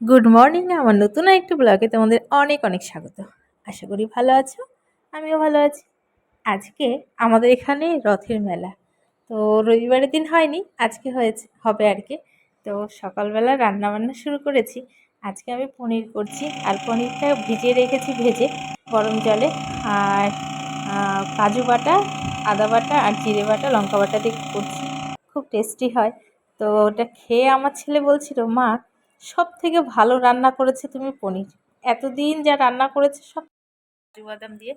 Good morning, আমার নতুন একটি ব্লগে তোমাদের অনেক অনেক স্বাগত। আশা করি ভালো আছো, আমিও ভালো আছি। আজকে আমাদের এখানে রথের মেলা, তো রবিবারের দিন হয়নি, আজকে হবে আর কি। তো সকালবেলা রান্না বান্না শুরু করেছি। আজকে আমি পনির করছি, আর পনিরটা ভিজিয়ে রেখেছি ভেজে গরম জলে। আর কাজু বাটা, আদা বাটা আর জিরে বাটা, লঙ্কা বাটা দিয়ে করছি, খুব টেস্টি হয়। তো ওটা খেয়ে আমার ছেলে বলছিল, মা সব থেকে ভালো রান্না করেছে তুমি পনির, এতদিন যা রান্না করেছে সব কাজু বাদাম দিয়ে।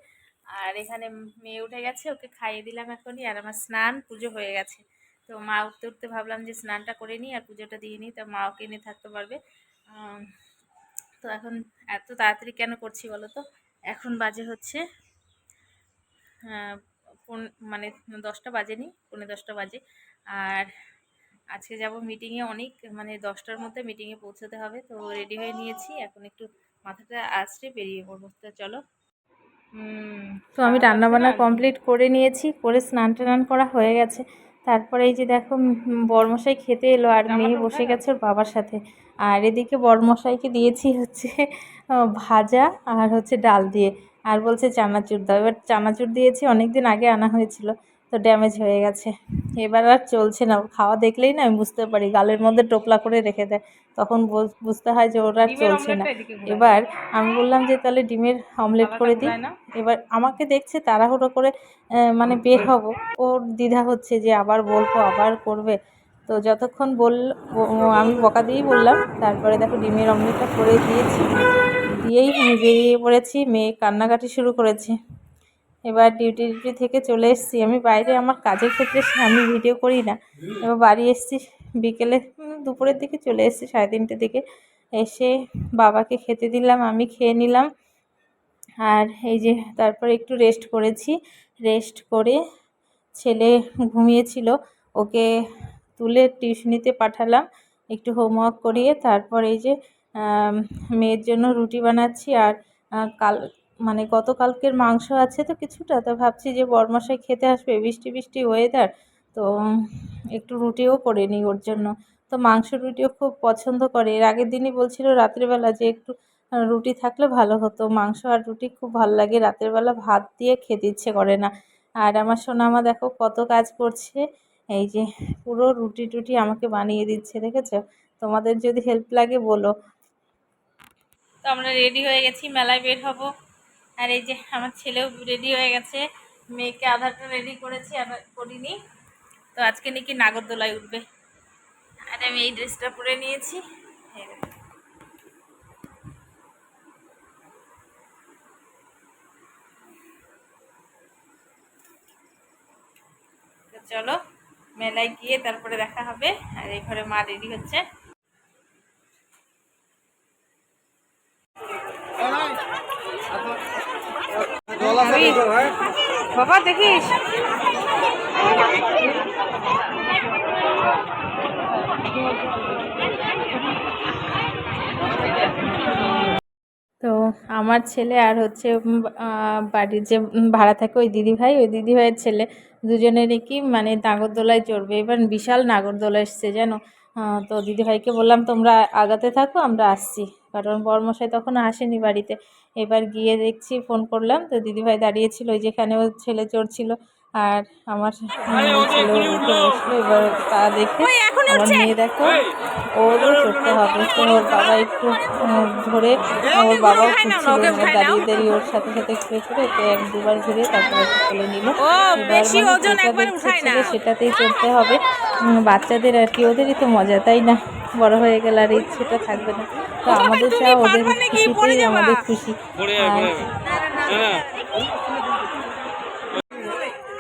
আর এখানে মেয়ে উঠে গেছে, ওকে খাইয়ে দিলাম এখনই। আর আমার স্নান পুজো হয়ে গেছে, তো মা উঠতে উঠতে ভাবলাম যে স্নানটা করে নিই আর পুজোটা দিয়ে নিই, তো মাও কিনে থাকতে পারবে। তো এখন এত তাড়াতাড়ি কেন করছি বলো তো? এখন বাজে হচ্ছে মানে 10টা বাজেনি, 9:45 বাজে। আর আজকে যাব মিটিংয়ে, অনেক মানে 10টার মধ্যে মিটিংয়ে পৌঁছাতে হবে। তো রেডি হয়ে নিয়েছি, এখন একটু মাথাটা আঁচড়ে বেরিয়ে পড়বো। তো চলো। তো আমি রান্নাবান্না কমপ্লিট করে নিয়েছি, করে স্নান টান করা হয়ে গেছে। তারপরে এই যে দেখো, বরমশাই খেতে এলো আর মেয়ে বসে গেছে ওর বাবার সাথে। আর এদিকে বরমশাইকে দিয়েছি হচ্ছে ভাজা আর হচ্ছে ডাল দিয়ে, আর বলছে চানাচুর দাও। এবার চানাচুর দিয়েছি, অনেক দিন আগে আনা হয়েছিল, তো ড্যামেজ হয়ে গেছে। এবার আর চলছে না, খাওয়া দেখলেই না আমি বুঝতে পারি, গালের মধ্যে টোপলা করে রেখে দেয়, তখন বুঝতে হয় যে ওরা আর চলছে না। এবার আমি বললাম যে তাহলে ডিমের অমলেট করে দিই। এবার আমাকে দেখছে তাড়াহুড়ো করে মানে বের হব, ওর দ্বিধা হচ্ছে যে আবার বলবো, আবার করবে। তো যতক্ষণ আমি বকা দিয়েই বললাম। তারপরে দেখো ডিমের অমলেটটা করে দিয়েছি, দিয়েই আমি বেরিয়ে পড়েছি। মেয়ে কান্নাকাটি শুরু করেছে। এবার ডিউটি থেকে চলে এসেছি, আমি বাইরে আমার কাজের ক্ষেত্রে আমি ভিডিও করি না। এবার বাড়ি এসেছি বিকেলে, দুপুরের দিকে চলে এসেছি, 3:30টার দিকে। এসে বাবাকে খেতে দিলাম, আমি খেয়ে নিলাম। আর এই যে তারপরে একটু রেস্ট করেছি, রেস্ট করে ছেলে ঘুমিয়েছিল, ওকে তুলে টিউশনিতে পাঠালাম একটু হোমওয়ার্ক করিয়ে। তারপর এই যে মেয়ের জন্য রুটি বানাচ্ছি। আর মানে গতকালকের মাংস আছে তো কিছুটা, তো ভাবছি যে বরমশাই খেতে আসবে, বৃষ্টি বৃষ্টি ওয়েদার, তো একটু রুটিও করে নিই ওর জন্য। তো মাংস রুটিও খুব পছন্দ করে, এর আগের দিনই বলছিল রাত্রিবেলা যে একটু রুটি থাকলে ভালো হতো। মাংস আর রুটি খুব ভালো লাগে, রাতের বেলা ভাত দিয়ে খেতে ইচ্ছে করে না। আর আমার সোনামা দেখো কত কাজ করছে, এই যে পুরো রুটি টুটি আমাকে বানিয়ে দিচ্ছে, দেখেছো? তোমাদের যদি হেল্প লাগে বলো। তো আমরা রেডি হয়ে গেছি, মেলায় বের হব। আর এই যে আমার ছেলেও রেডি হয়ে গেছে, মেয়েকে আধারটা রেডি করেছি, আবার করিনি। তো আজকে নাকি নাগরদোলায় উঠবে, আর আমি এই ড্রেসটা পরে নিয়েছি। চলো মেলায় গিয়ে তারপরে দেখা হবে। আর এই ঘরে মা রেডি হচ্ছে। বাবা দেখিস, তো আমার ছেলে আর হচ্ছে বাড়ির যে ভাড়া থাকে ওই দিদিভাইয়ের ছেলে, দুজনেরই কি মানে নাগরদোলায় চড়বে। এবার বিশাল নাগরদোলা এসছে যেন। তো দিদিভাইকে বললাম তোমরা আগাতে থাকো, আমরা আসছি, কারণ বরমশাই তখন আসেনি বাড়িতে। এবার গিয়ে দেখছি, ফোন করলাম, তো দিদিভাই দাঁড়িয়েছিল ওই যেখানে ওর ছেলে চড়ছিল। আর আমার ছেলে উঠে বসলো। এবার তা দেখে আমার মেয়ে দেখো, ওরও চড়তে হবে। তো ওর বাবা একটু ধরে, ওর বাবাও খুঁজছিল, দাঁড়িয়ে দাঁড়িয়ে ওর সাথে সাথে ঘুরে ঘুরে ওকে 1-2বার ঘুরে তারপরে ওকে তুলে নিল। এবার মানে যেটা দেখছে সেটাতেই চড়তে হবে। বাচ্চাদের আর কি, ওদেরই তো মজা, তাই না? বড় হয়ে গেলে আর ইচ্ছেটা থাকবে না। তো আমাদের যা, ওদের খুশিতেই আমাদের খুশি। আর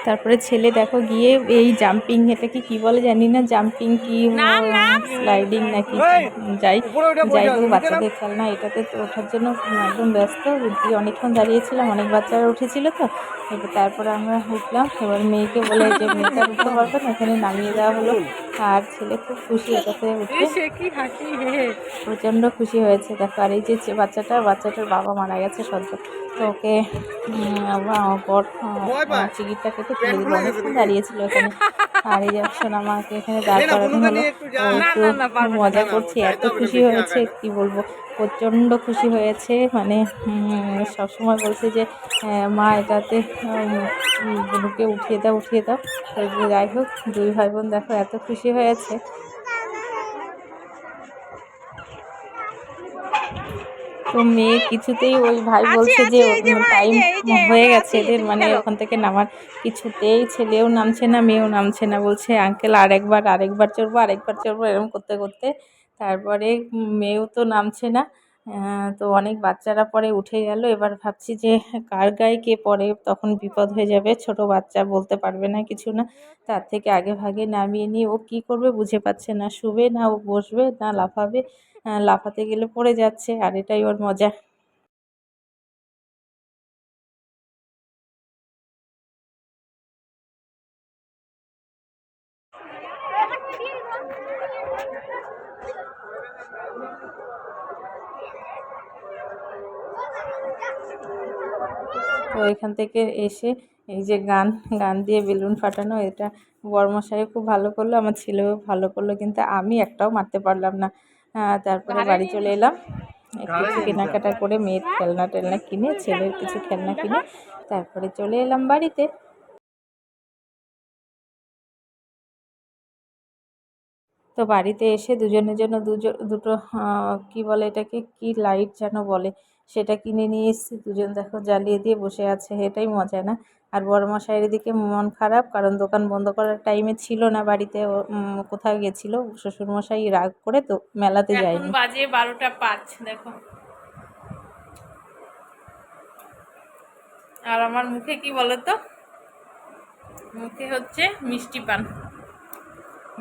তারপরে ছেলে দেখো গিয়ে এই জাম্পিং, এটাকে কি বলে জানি না, জাম্পিং কি স্লাইডিং নাকি, যাই হোক বাচ্চাদের খেলনা, এটাতে ওঠার জন্য একদম ব্যস্ত। অনেকক্ষণ দাঁড়িয়েছিলাম, অনেক বাচ্চারা উঠেছিল, তো এবার তারপরে আমরা উঠলাম। এবার মেয়েকে বলে যে মেয়েটা উঠতে পারবে না, এখানে নামিয়ে দেওয়া হলো। আর ছেলে খুব খুশি এটাতে উঠে, প্রচণ্ড খুশি হয়েছে দেখো। আর এই যে বাচ্চাটার বাবা মারা গেছে সদ্য, তো ওকে আমার বর টিকিটটা কেটে তুলে দিল। অনেকক্ষণ দাঁড়িয়েছিল এখানে। আর এই যে সোনামাকে এখানে দাঁড় করানো হলো। ও একটু মজা করছে, এত খুশি হয়েছে কি বলবো, প্রচণ্ড খুশি হয়েছে। মানে সবসময় বলছে যে মা এটাতে বুনুকে উঠিয়ে দাও উঠিয়ে দাও। তো যাই হোক, দুই ভাই বোন দেখো এত খুশি হয়েছে। তো মেয়ে কিছুতেই, ওই ভাই বলছে যে টাইম হয়ে গেছে এদের, মানে ওখান থেকে নামার, কিছুতেই ছেলেও নামছে না মেয়েও নামছে না। বলছে আঙ্কেল আরেকবার চড়বো এরকম করতে করতে তারপরে মেয়েও তো নামছে না। তো অনেক বাচ্চারা পরে উঠে গেল। এবার ভাবছি যে কার গায়ে কে পড়ে, তখন বিপদ হয়ে যাবে। ছোট বাচ্চা বলতে পারবে না কিছু না, তার থেকে আগে ভাগে নামিয়ে নিয়ে ও কি করবে বুঝে পাচ্ছে না, শুবে না ও বসবে না লাফাবে। লাফাতে গেলে পড়ে যাচ্ছে, আর এটাই ওর মজা। তো এখান থেকে এসে এই যে গান গান দিয়ে বেলুন ফাটানো, এটা বরমশাইও খুব ভালো করলো, আমার ছেলেও ভালো করলো, কিন্তু আমি একটাও মারতে পারলাম না। তারপরে বাড়ি চলে এলাম, কিছু কেনাকাটা করে মেয়ের খেলনা টেলনা কিনে, ছেলের কিছু খেলনা কিনে তারপরে চলে এলাম বাড়িতে। তো বাড়িতে এসে দুজনের জন্য দুটো কি বলে এটাকে, কি লাইট যেন বলে, সেটা কিনে নিয়ে এসেছি। দুজন দেখো জ্বালিয়ে দিয়ে বসে আছে, এটাই মজা না? আর বড়মশাইয়ের এদিকে মন খারাপ, কারণ দোকান বন্ধ করার টাইমে ছিল না বাড়িতে, কোথাও গেছিল শ্বশুরমশাই, রাগ করে তো মেলাতে যায়নি। এখন বাজে 12টা 5 দেখো। আর আমার মুখে কি বলতো, মুখে হচ্ছে মিষ্টি পান।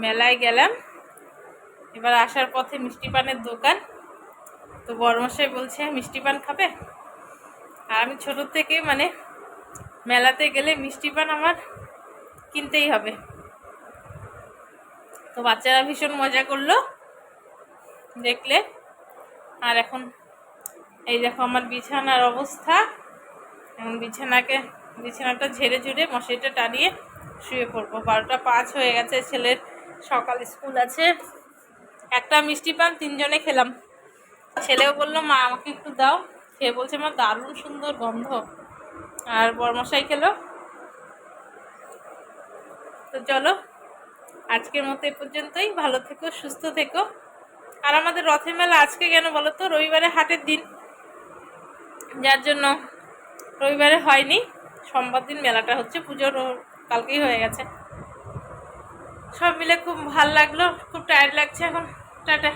মেলায় গেলাম, এবার আসার পথে মিষ্টি পানের দোকান, তো বড়মশাই বলছে মিষ্টি পান খাবে। আর আমি ছোট থেকে মানে মেলাতে গেলে মিষ্টি পান আমার কিনতেই হবে। তো বাচ্চারা ভীষণ মজা করলো দেখলে। আর এখন এই দেখো আমার বিছানার অবস্থা, এখন বিছানাটা ঝেড়ে ঝুড়ে মশারিটা টানিয়ে শুয়ে পড়বো। 12টা 5 হয়ে গেছে, ছেলের সকাল স্কুল আছে। একটা মিষ্টি পান 3জনে খেলাম। ছেলেও বললো মা আমাকে একটু দাও, খেয়ে বলছে মা দারুণ সুন্দর গন্ধ। আর বরমশাই খেলো। তো চলো আজকের মতো এ পর্যন্তই, ভালো থেকো সুস্থ থেকো। আর আমাদের রথের মেলা আজকে কেন বলো তো, রবিবারে হাটের দিন, যার জন্য রবিবারে হয়নি, সোমবার দিন মেলাটা হচ্ছে। পুজোর কালকেই হয়ে গেছে। সব মিলে খুব ভাল লাগলো, খুব টায়ার্ড লাগছে এখন। টাটা।